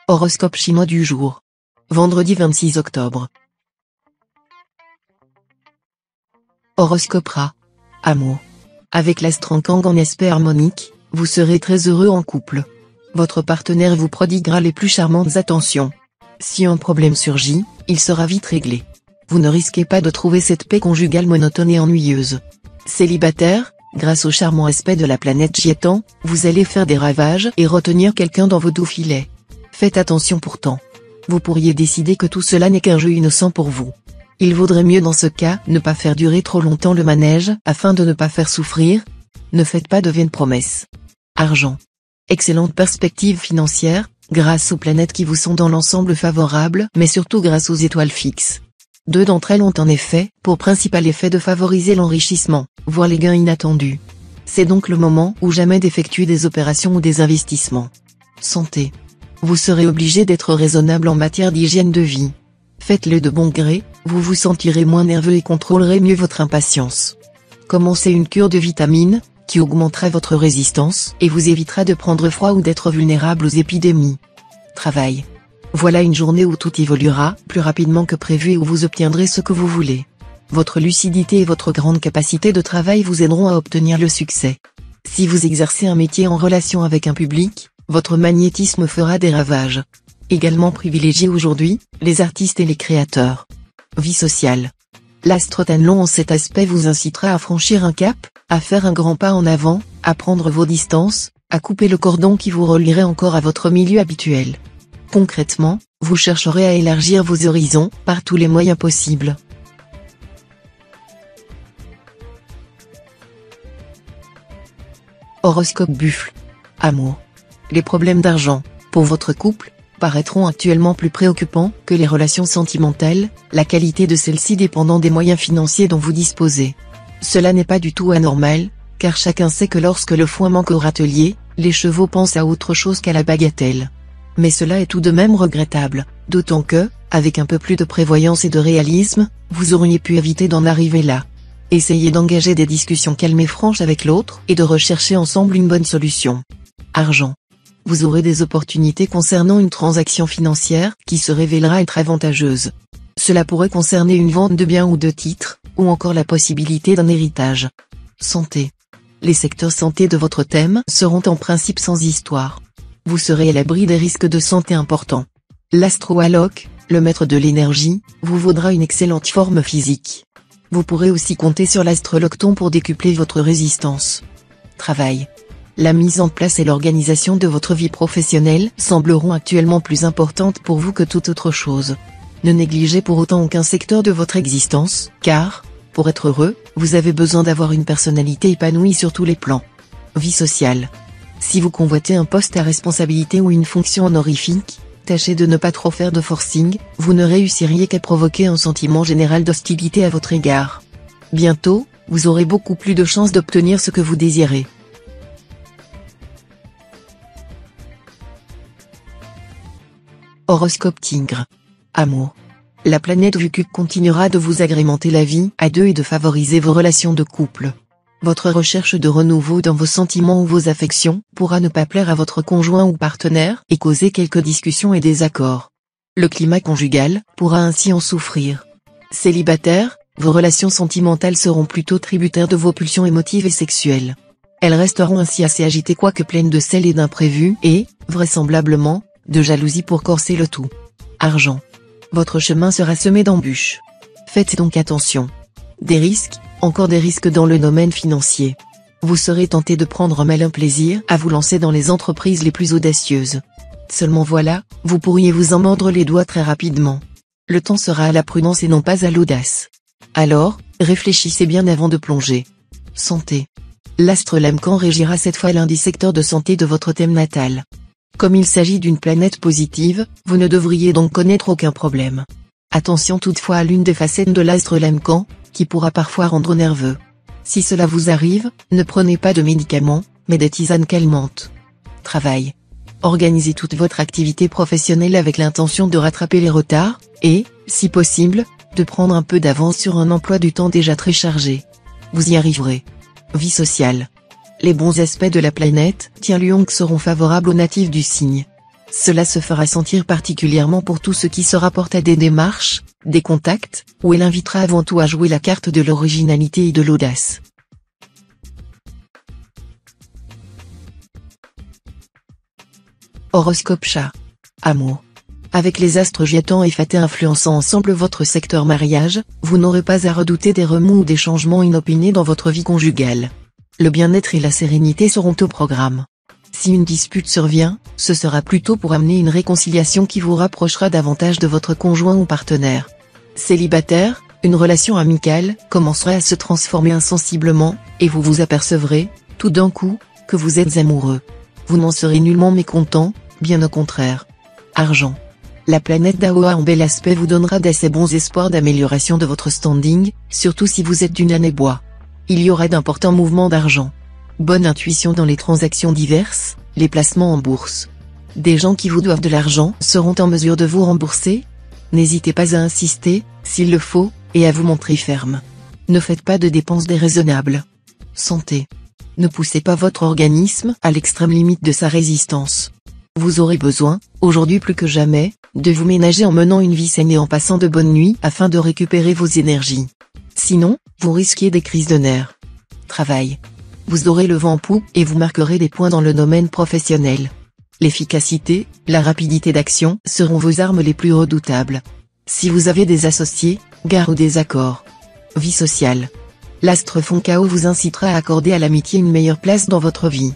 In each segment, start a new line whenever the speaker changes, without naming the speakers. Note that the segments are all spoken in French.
Horoscope chinois du jour. Vendredi 26 octobre. Horoscope Ra. Amour. Avec l'astro-kang en aspect harmonique, vous serez très heureux en couple. Votre partenaire vous prodiguera les plus charmantes attentions. Si un problème surgit, il sera vite réglé. Vous ne risquez pas de trouver cette paix conjugale monotone et ennuyeuse. Célibataire, grâce au charmant aspect de la planète Jiétan, vous allez faire des ravages et retenir quelqu'un dans vos doux filets. Faites attention pourtant. Vous pourriez décider que tout cela n'est qu'un jeu innocent pour vous. Il vaudrait mieux dans ce cas ne pas faire durer trop longtemps le manège afin de ne pas faire souffrir. Ne faites pas de vaines promesses. Argent. Excellente perspective financière, grâce aux planètes qui vous sont dans l'ensemble favorables mais surtout grâce aux étoiles fixes. Deux d'entre elles ont en effet pour principal effet de favoriser l'enrichissement, voire les gains inattendus. C'est donc le moment ou jamais d'effectuer des opérations ou des investissements. Santé. Vous serez obligé d'être raisonnable en matière d'hygiène de vie. Faites-le de bon gré, vous vous sentirez moins nerveux et contrôlerez mieux votre impatience. Commencez une cure de vitamines, qui augmentera votre résistance et vous évitera de prendre froid ou d'être vulnérable aux épidémies. Travail. Voilà une journée où tout évoluera plus rapidement que prévu et où vous obtiendrez ce que vous voulez. Votre lucidité et votre grande capacité de travail vous aideront à obtenir le succès. Si vous exercez un métier en relation avec un public, votre magnétisme fera des ravages. Également privilégié aujourd'hui, les artistes et les créateurs. Vie sociale. L'astre Tanlong en cet aspect vous incitera à franchir un cap, à faire un grand pas en avant, à prendre vos distances, à couper le cordon qui vous relierait encore à votre milieu habituel. Concrètement, vous chercherez à élargir vos horizons par tous les moyens possibles. Horoscope Buffle. Amour. Les problèmes d'argent, pour votre couple, paraîtront actuellement plus préoccupants que les relations sentimentales, la qualité de celles-ci dépendant des moyens financiers dont vous disposez. Cela n'est pas du tout anormal, car chacun sait que lorsque le foin manque au râtelier, les chevaux pensent à autre chose qu'à la bagatelle. Mais cela est tout de même regrettable, d'autant que, avec un peu plus de prévoyance et de réalisme, vous auriez pu éviter d'en arriver là. Essayez d'engager des discussions calmes et franches avec l'autre et de rechercher ensemble une bonne solution. Argent. Vous aurez des opportunités concernant une transaction financière qui se révélera être avantageuse. Cela pourrait concerner une vente de biens ou de titres, ou encore la possibilité d'un héritage. Santé. Les secteurs santé de votre thème seront en principe sans histoire. Vous serez à l'abri des risques de santé importants. L'astro-alok, le maître de l'énergie, vous vaudra une excellente forme physique. Vous pourrez aussi compter sur l'astrolocton pour décupler votre résistance. Travail. La mise en place et l'organisation de votre vie professionnelle sembleront actuellement plus importantes pour vous que toute autre chose. Ne négligez pour autant aucun secteur de votre existence, car, pour être heureux, vous avez besoin d'avoir une personnalité épanouie sur tous les plans. Vie sociale. Si vous convoitez un poste à responsabilité ou une fonction honorifique, tâchez de ne pas trop faire de forcing, vous ne réussiriez qu'à provoquer un sentiment général d'hostilité à votre égard. Bientôt, vous aurez beaucoup plus de chances d'obtenir ce que vous désirez. Horoscope Tigre. Amour. La planète Vuku continuera de vous agrémenter la vie à deux et de favoriser vos relations de couple. Votre recherche de renouveau dans vos sentiments ou vos affections pourra ne pas plaire à votre conjoint ou partenaire et causer quelques discussions et désaccords. Le climat conjugal pourra ainsi en souffrir. Célibataire, vos relations sentimentales seront plutôt tributaires de vos pulsions émotives et sexuelles. Elles resteront ainsi assez agitées quoique pleines de sel et d'imprévus et, vraisemblablement, de jalousie pour corser le tout. Argent. Votre chemin sera semé d'embûches. Faites donc attention. Des risques, encore des risques dans le domaine financier. Vous serez tenté de prendre un malin plaisir à vous lancer dans les entreprises les plus audacieuses. Seulement voilà, vous pourriez vous en mordre les doigts très rapidement. Le temps sera à la prudence et non pas à l'audace. Alors, réfléchissez bien avant de plonger. Santé. L'astre Lamcan régira cette fois l'un des secteurs de santé de votre thème natal. Comme il s'agit d'une planète positive, vous ne devriez donc connaître aucun problème. Attention toutefois à l'une des facettes de l'astre Lamcan, qui pourra parfois rendre nerveux. Si cela vous arrive, ne prenez pas de médicaments, mais des tisanes calmantes. Travail. Organisez toute votre activité professionnelle avec l'intention de rattraper les retards, et, si possible, de prendre un peu d'avance sur un emploi du temps déjà très chargé. Vous y arriverez. Vie sociale. Les bons aspects de la planète Tianluong seront favorables aux natifs du signe. Cela se fera sentir particulièrement pour tout ce qui se rapporte à des démarches, des contacts, où elle invitera avant tout à jouer la carte de l'originalité et de l'audace. Horoscope chat. Amour. Avec les astres Giatan et Faté influençant ensemble votre secteur mariage, vous n'aurez pas à redouter des remous ou des changements inopinés dans votre vie conjugale. Le bien-être et la sérénité seront au programme. Si une dispute survient, ce sera plutôt pour amener une réconciliation qui vous rapprochera davantage de votre conjoint ou partenaire. Célibataire, une relation amicale commencera à se transformer insensiblement, et vous vous apercevrez, tout d'un coup, que vous êtes amoureux. Vous n'en serez nullement mécontent, bien au contraire. Argent. La planète d'Aoa en bel aspect vous donnera d'assez bons espoirs d'amélioration de votre standing, surtout si vous êtes d'une année bois. Il y aura d'importants mouvements d'argent. Bonne intuition dans les transactions diverses, les placements en bourse. Des gens qui vous doivent de l'argent seront en mesure de vous rembourser. N'hésitez pas à insister, s'il le faut, et à vous montrer ferme. Ne faites pas de dépenses déraisonnables. Santé. Ne poussez pas votre organisme à l'extrême limite de sa résistance. Vous aurez besoin, aujourd'hui plus que jamais, de vous ménager en menant une vie saine et en passant de bonnes nuits afin de récupérer vos énergies. Sinon, vous risquez des crises de nerfs. Travail. Vous aurez le vent en poupe et vous marquerez des points dans le domaine professionnel. L'efficacité, la rapidité d'action seront vos armes les plus redoutables. Si vous avez des associés, gare aux désaccords. Vie sociale. L'astre Foncao vous incitera à accorder à l'amitié une meilleure place dans votre vie.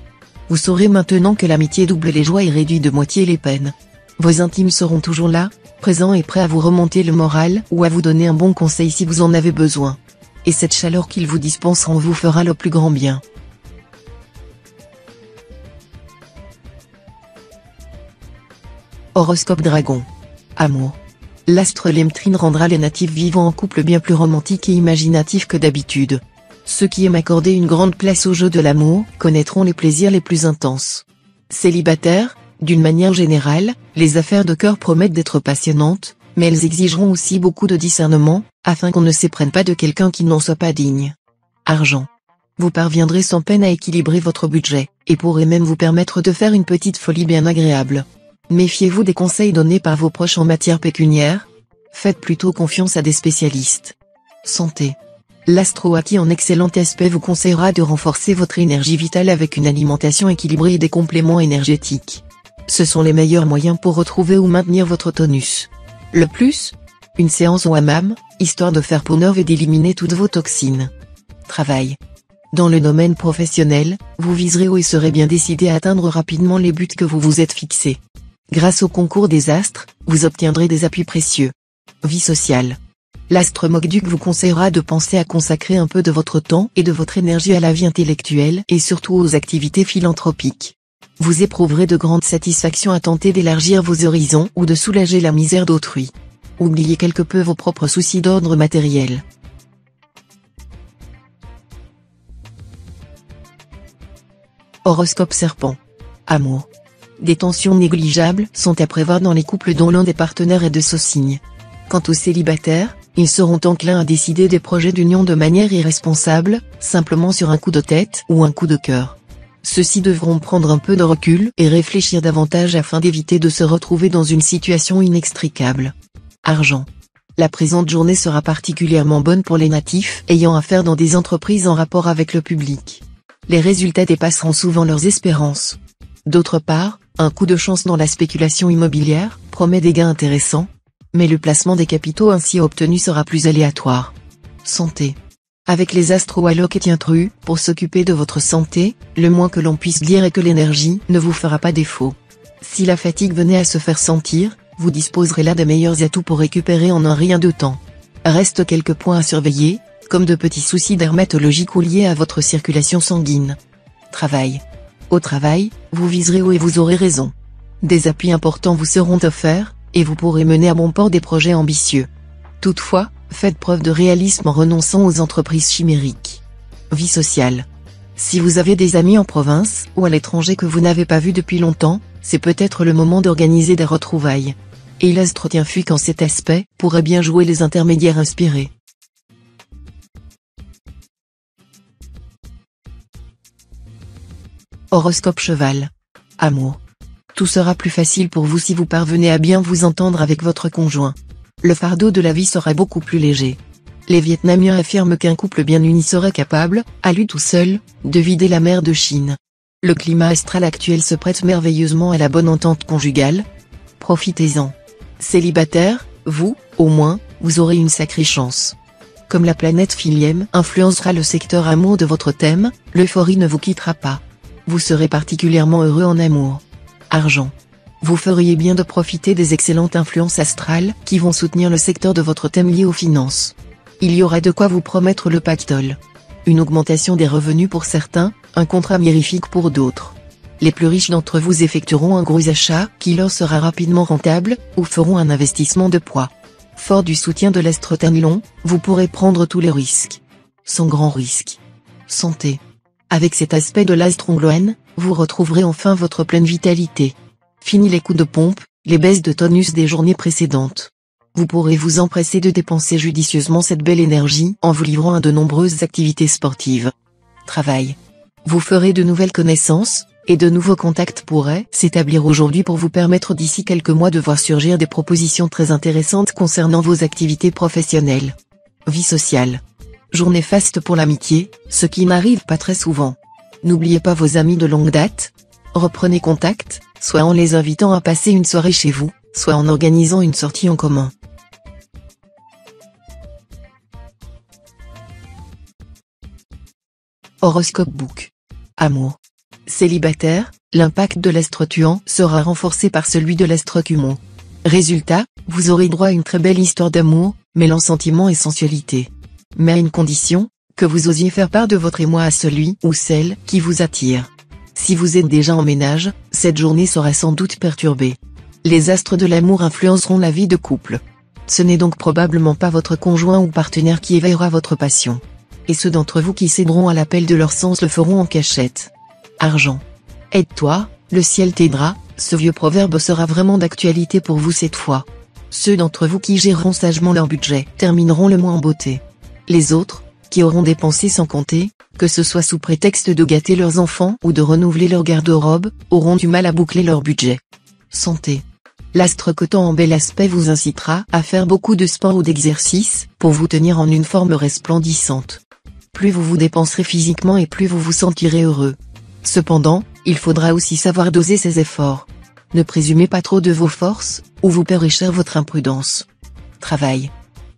Vous saurez maintenant que l'amitié double les joies et réduit de moitié les peines. Vos intimes seront toujours là, présents et prêts à vous remonter le moral ou à vous donner un bon conseil si vous en avez besoin. Et cette chaleur qu'ils vous dispenseront vous fera le plus grand bien. Horoscope Dragon. Amour. L'astre Lemtrine rendra les natifs vivant en couple bien plus romantiques et imaginatifs que d'habitude. Ceux qui aiment accorder une grande place au jeu de l'amour connaîtront les plaisirs les plus intenses. Célibataires, d'une manière générale, les affaires de cœur promettent d'être passionnantes, mais elles exigeront aussi beaucoup de discernement, afin qu'on ne s'éprenne pas de quelqu'un qui n'en soit pas digne. Argent. Vous parviendrez sans peine à équilibrer votre budget, et pourrez même vous permettre de faire une petite folie bien agréable. Méfiez-vous des conseils donnés par vos proches en matière pécuniaire. Faites plutôt confiance à des spécialistes. Santé. L'astro qui en excellent aspect vous conseillera de renforcer votre énergie vitale avec une alimentation équilibrée et des compléments énergétiques. Ce sont les meilleurs moyens pour retrouver ou maintenir votre tonus. Le plus, une séance au hammam, histoire de faire peau neuve et d'éliminer toutes vos toxines. Travail. Dans le domaine professionnel, vous viserez haut et serez bien décidé à atteindre rapidement les buts que vous vous êtes fixés. Grâce au concours des astres, vous obtiendrez des appuis précieux. Vie sociale. L'astre Mogduc vous conseillera de penser à consacrer un peu de votre temps et de votre énergie à la vie intellectuelle et surtout aux activités philanthropiques. Vous éprouverez de grandes satisfactions à tenter d'élargir vos horizons ou de soulager la misère d'autrui. Oubliez quelque peu vos propres soucis d'ordre matériel. Horoscope Serpent. Amour. Des tensions négligeables sont à prévoir dans les couples dont l'un des partenaires est de ce signe. Quant aux célibataires, ils seront enclins à décider des projets d'union de manière irresponsable, simplement sur un coup de tête ou un coup de cœur. Ceux-ci devront prendre un peu de recul et réfléchir davantage afin d'éviter de se retrouver dans une situation inextricable. Argent. La présente journée sera particulièrement bonne pour les natifs ayant affaire dans des entreprises en rapport avec le public. Les résultats dépasseront souvent leurs espérances. D'autre part, un coup de chance dans la spéculation immobilière promet des gains intéressants, mais le placement des capitaux ainsi obtenus sera plus aléatoire. Santé. Avec les astros alloc et intrus, pour s'occuper de votre santé, le moins que l'on puisse dire est que l'énergie ne vous fera pas défaut. Si la fatigue venait à se faire sentir, vous disposerez là de meilleurs atouts pour récupérer en un rien de temps. Reste quelques points à surveiller, comme de petits soucis dermatologiques ou liés à votre circulation sanguine. Travail. Au travail, vous viserez haut et vous aurez raison. Des appuis importants vous seront offerts, et vous pourrez mener à bon port des projets ambitieux. Toutefois, faites preuve de réalisme en renonçant aux entreprises chimériques. Vie sociale. Si vous avez des amis en province ou à l'étranger que vous n'avez pas vus depuis longtemps, c'est peut-être le moment d'organiser des retrouvailles. Et l'astre tient fuit qu'en cet aspect pourrait bien jouer les intermédiaires inspirés. Horoscope Cheval. Amour. Tout sera plus facile pour vous si vous parvenez à bien vous entendre avec votre conjoint. Le fardeau de la vie sera beaucoup plus léger. Les Vietnamiens affirment qu'un couple bien uni serait capable, à lui tout seul, de vider la mer de Chine. Le climat astral actuel se prête merveilleusement à la bonne entente conjugale. Profitez-en. Célibataire, vous, au moins, vous aurez une sacrée chance. Comme la planète Philiem influencera le secteur amour de votre thème, l'euphorie ne vous quittera pas. Vous serez particulièrement heureux en amour. Argent. Vous feriez bien de profiter des excellentes influences astrales qui vont soutenir le secteur de votre thème lié aux finances. Il y aura de quoi vous promettre le pactole. Une augmentation des revenus pour certains, un contrat mirifique pour d'autres. Les plus riches d'entre vous effectueront un gros achat qui leur sera rapidement rentable, ou feront un investissement de poids. Fort du soutien de l'astre Tanlon, vous pourrez prendre tous les risques. Sans grand risque. Santé. Avec cet aspect de l'astre Ongloen, vous retrouverez enfin votre pleine vitalité. Fini les coups de pompe, les baisses de tonus des journées précédentes. Vous pourrez vous empresser de dépenser judicieusement cette belle énergie en vous livrant à de nombreuses activités sportives. Travail. Vous ferez de nouvelles connaissances, et de nouveaux contacts pourraient s'établir aujourd'hui pour vous permettre d'ici quelques mois de voir surgir des propositions très intéressantes concernant vos activités professionnelles. Vie sociale. Journée faste pour l'amitié, ce qui n'arrive pas très souvent. N'oubliez pas vos amis de longue date. Reprenez contact, soit en les invitant à passer une soirée chez vous, soit en organisant une sortie en commun. Horoscope Book. Amour. Célibataire, l'impact de l'astre Tuan sera renforcé par celui de l'astre Cumon. Résultat, vous aurez droit à une très belle histoire d'amour, mêlant sentiment et sensualité. Mais à une condition, que vous osiez faire part de votre émoi à celui ou celle qui vous attire. Si vous êtes déjà en ménage, cette journée sera sans doute perturbée. Les astres de l'amour influenceront la vie de couple. Ce n'est donc probablement pas votre conjoint ou partenaire qui éveillera votre passion. Et ceux d'entre vous qui céderont à l'appel de leur sens le feront en cachette. Argent. Aide-toi, le ciel t'aidera, ce vieux proverbe sera vraiment d'actualité pour vous cette fois. Ceux d'entre vous qui géreront sagement leur budget termineront le mois en beauté. Les autres, qui auront dépensé sans compter, que ce soit sous prétexte de gâter leurs enfants ou de renouveler leur garde-robe, auront du mal à boucler leur budget. Santé. L'astre Coton en bel aspect vous incitera à faire beaucoup de sport ou d'exercice, pour vous tenir en une forme resplendissante. Plus vous vous dépenserez physiquement et plus vous vous sentirez heureux. Cependant, il faudra aussi savoir doser ses efforts. Ne présumez pas trop de vos forces, ou vous paierez cher votre imprudence. Travail.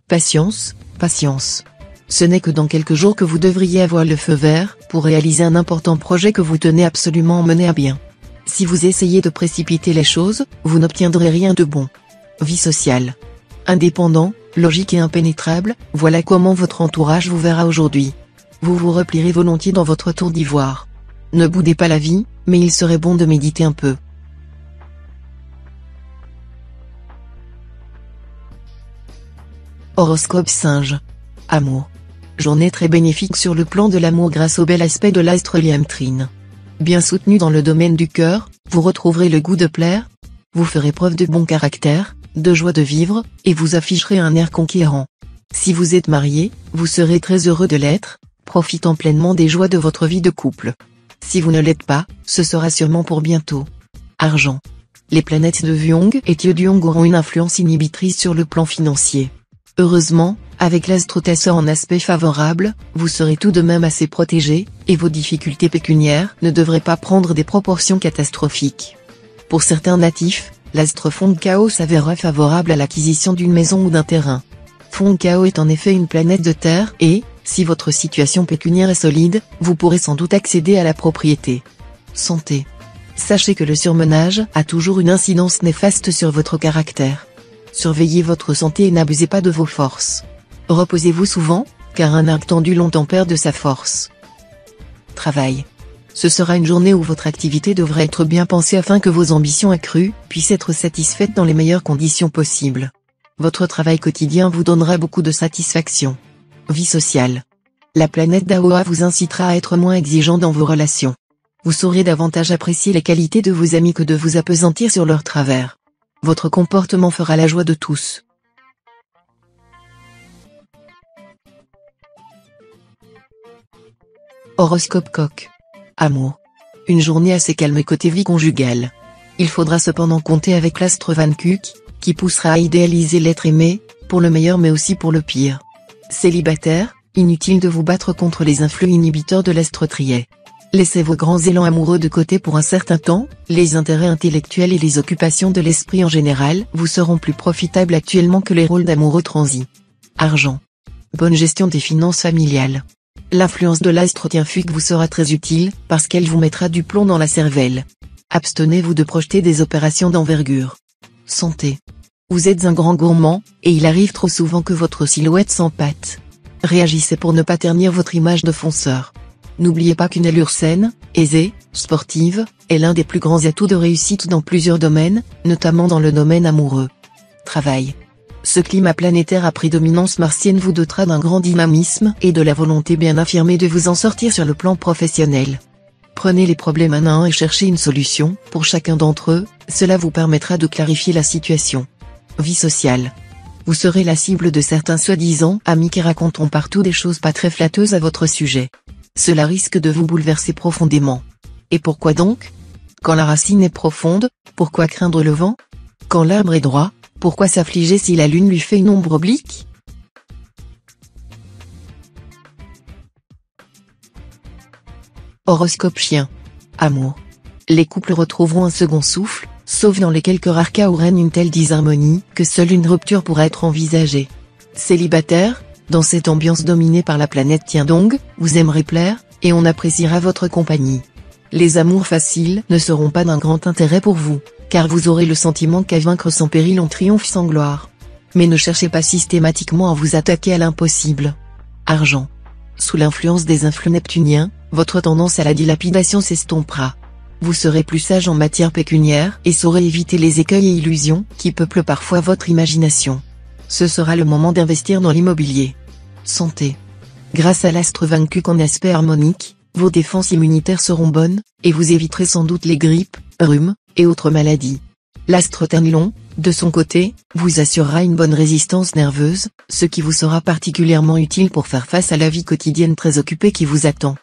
Patience, patience. Ce n'est que dans quelques jours que vous devriez avoir le feu vert, pour réaliser un important projet que vous tenez absolument à mener à bien. Si vous essayez de précipiter les choses, vous n'obtiendrez rien de bon. Vie sociale. Indépendant, logique et impénétrable, voilà comment votre entourage vous verra aujourd'hui. Vous vous replierez volontiers dans votre tour d'ivoire. Ne boudez pas la vie, mais il serait bon de méditer un peu. Horoscope Singe. Amour. Journée très bénéfique sur le plan de l'amour grâce au bel aspect de l'astre Liamtrine. Bien soutenu dans le domaine du cœur, vous retrouverez le goût de plaire, vous ferez preuve de bon caractère, de joie de vivre, et vous afficherez un air conquérant. Si vous êtes marié, vous serez très heureux de l'être, profitant pleinement des joies de votre vie de couple. Si vous ne l'êtes pas, ce sera sûrement pour bientôt. Argent. Les planètes de Vyong et Tyeodyong auront une influence inhibitrice sur le plan financier. Heureusement, avec l'astre Tasseur en aspect favorable, vous serez tout de même assez protégé, et vos difficultés pécuniaires ne devraient pas prendre des proportions catastrophiques. Pour certains natifs, l'astre Fong Kao s'avérera favorable à l'acquisition d'une maison ou d'un terrain. Fong Kao est en effet une planète de terre et, si votre situation pécuniaire est solide, vous pourrez sans doute accéder à la propriété. Santé. Sachez que le surmenage a toujours une incidence néfaste sur votre caractère. Surveillez votre santé et n'abusez pas de vos forces. Reposez-vous souvent, car un arc tendu longtemps perd de sa force. Travail. Ce sera une journée où votre activité devrait être bien pensée afin que vos ambitions accrues puissent être satisfaites dans les meilleures conditions possibles. Votre travail quotidien vous donnera beaucoup de satisfaction. Vie sociale. La planète d'Aoa vous incitera à être moins exigeant dans vos relations. Vous saurez davantage apprécier les qualités de vos amis que de vous appesantir sur leurs travers. Votre comportement fera la joie de tous. Horoscope Coq. Amour. Une journée assez calme côté vie conjugale. Il faudra cependant compter avec l'astre Van Kuck, qui poussera à idéaliser l'être aimé, pour le meilleur mais aussi pour le pire. Célibataire, inutile de vous battre contre les influx inhibiteurs de l'astre Trier. Laissez vos grands élans amoureux de côté pour un certain temps, les intérêts intellectuels et les occupations de l'esprit en général vous seront plus profitables actuellement que les rôles d'amoureux transis. Argent. Bonne gestion des finances familiales. L'influence de l'astre Fuck vous sera très utile, parce qu'elle vous mettra du plomb dans la cervelle. Abstenez-vous de projeter des opérations d'envergure. Santé. Vous êtes un grand gourmand, et il arrive trop souvent que votre silhouette s'empâte. Réagissez pour ne pas ternir votre image de fonceur. N'oubliez pas qu'une allure saine, aisée, sportive, est l'un des plus grands atouts de réussite dans plusieurs domaines, notamment dans le domaine amoureux. Travail. Ce climat planétaire à prédominance martienne vous dotera d'un grand dynamisme et de la volonté bien affirmée de vous en sortir sur le plan professionnel. Prenez les problèmes un à un et cherchez une solution pour chacun d'entre eux, cela vous permettra de clarifier la situation. Vie sociale. Vous serez la cible de certains soi-disant amis qui raconteront partout des choses pas très flatteuses à votre sujet. Cela risque de vous bouleverser profondément. Et pourquoi donc? Quand la racine est profonde, pourquoi craindre le vent? Quand l'arbre est droit, pourquoi s'affliger si la lune lui fait une ombre oblique? Horoscope chien. Amour. Les couples retrouveront un second souffle, sauf dans les quelques rares cas où règne une telle disharmonie que seule une rupture pourra être envisagée. Célibataire, dans cette ambiance dominée par la planète Tiendong, vous aimerez plaire, et on appréciera votre compagnie. Les amours faciles ne seront pas d'un grand intérêt pour vous, car vous aurez le sentiment qu'à vaincre sans péril on triomphe sans gloire. Mais ne cherchez pas systématiquement à vous attaquer à l'impossible. Argent. Sous l'influence des influx neptuniens, votre tendance à la dilapidation s'estompera. Vous serez plus sage en matière pécuniaire et saurez éviter les écueils et illusions qui peuplent parfois votre imagination. Ce sera le moment d'investir dans l'immobilier. Santé. Grâce à l'astre Van Kuck en aspect harmonique, vos défenses immunitaires seront bonnes, et vous éviterez sans doute les grippes, rhumes, et autres maladies. L'astre Ternilon, de son côté, vous assurera une bonne résistance nerveuse, ce qui vous sera particulièrement utile pour faire face à la vie quotidienne très occupée qui vous attend.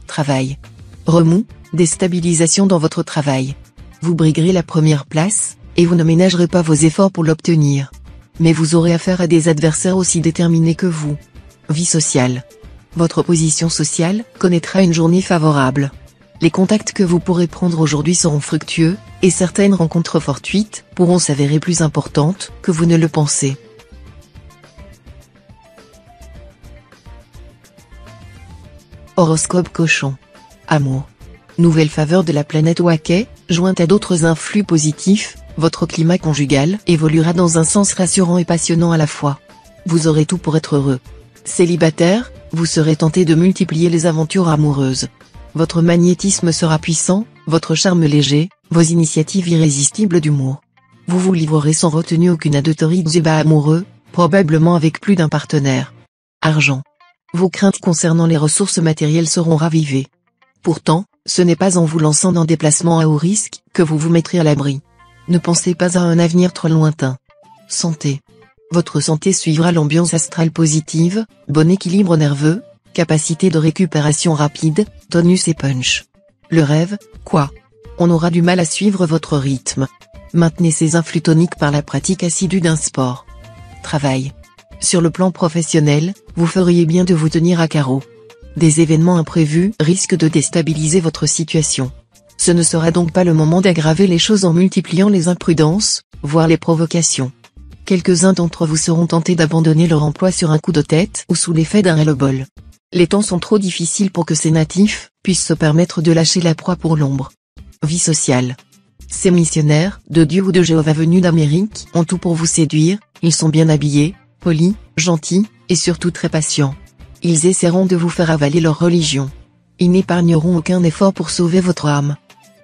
Travail. Remous, déstabilisation dans votre travail. Vous briguerez la première place, et vous ne ménagerez pas vos efforts pour l'obtenir. Mais vous aurez affaire à des adversaires aussi déterminés que vous. Vie sociale. Votre position sociale connaîtra une journée favorable. Les contacts que vous pourrez prendre aujourd'hui seront fructueux, et certaines rencontres fortuites pourront s'avérer plus importantes que vous ne le pensez. Horoscope cochon. Amour. Nouvelle faveur de la planète Waquet, jointe à d'autres influx positifs, votre climat conjugal évoluera dans un sens rassurant et passionnant à la fois. Vous aurez tout pour être heureux. Célibataire, vous serez tenté de multiplier les aventures amoureuses. Votre magnétisme sera puissant, votre charme léger, vos initiatives irrésistibles d'humour. Vous vous livrerez sans retenue aucune à de torrides débats amoureux, probablement avec plus d'un partenaire. Argent. Vos craintes concernant les ressources matérielles seront ravivées. Pourtant, ce n'est pas en vous lançant dans des placements à haut risque que vous vous mettrez à l'abri. Ne pensez pas à un avenir trop lointain. Santé. Votre santé suivra l'ambiance astrale positive, bon équilibre nerveux, capacité de récupération rapide, tonus et punch. Le rêve, quoi? On aura du mal à suivre votre rythme. Maintenez ces influx toniques par la pratique assidue d'un sport. Travail. Sur le plan professionnel, vous feriez bien de vous tenir à carreau. Des événements imprévus risquent de déstabiliser votre situation. Ce ne sera donc pas le moment d'aggraver les choses en multipliant les imprudences, voire les provocations. Quelques-uns d'entre vous seront tentés d'abandonner leur emploi sur un coup de tête ou sous l'effet d'un ras-le-bol. Les temps sont trop difficiles pour que ces natifs puissent se permettre de lâcher la proie pour l'ombre. Vie sociale. Ces missionnaires, de Dieu ou de Jéhovah venus d'Amérique, ont tout pour vous séduire, ils sont bien habillés, polis, gentils, et surtout très patients. Ils essaieront de vous faire avaler leur religion. Ils n'épargneront aucun effort pour sauver votre âme.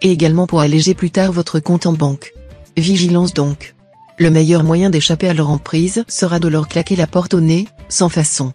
Et également pour alléger plus tard votre compte en banque. Vigilance donc. Le meilleur moyen d'échapper à leur emprise sera de leur claquer la porte au nez, sans façon.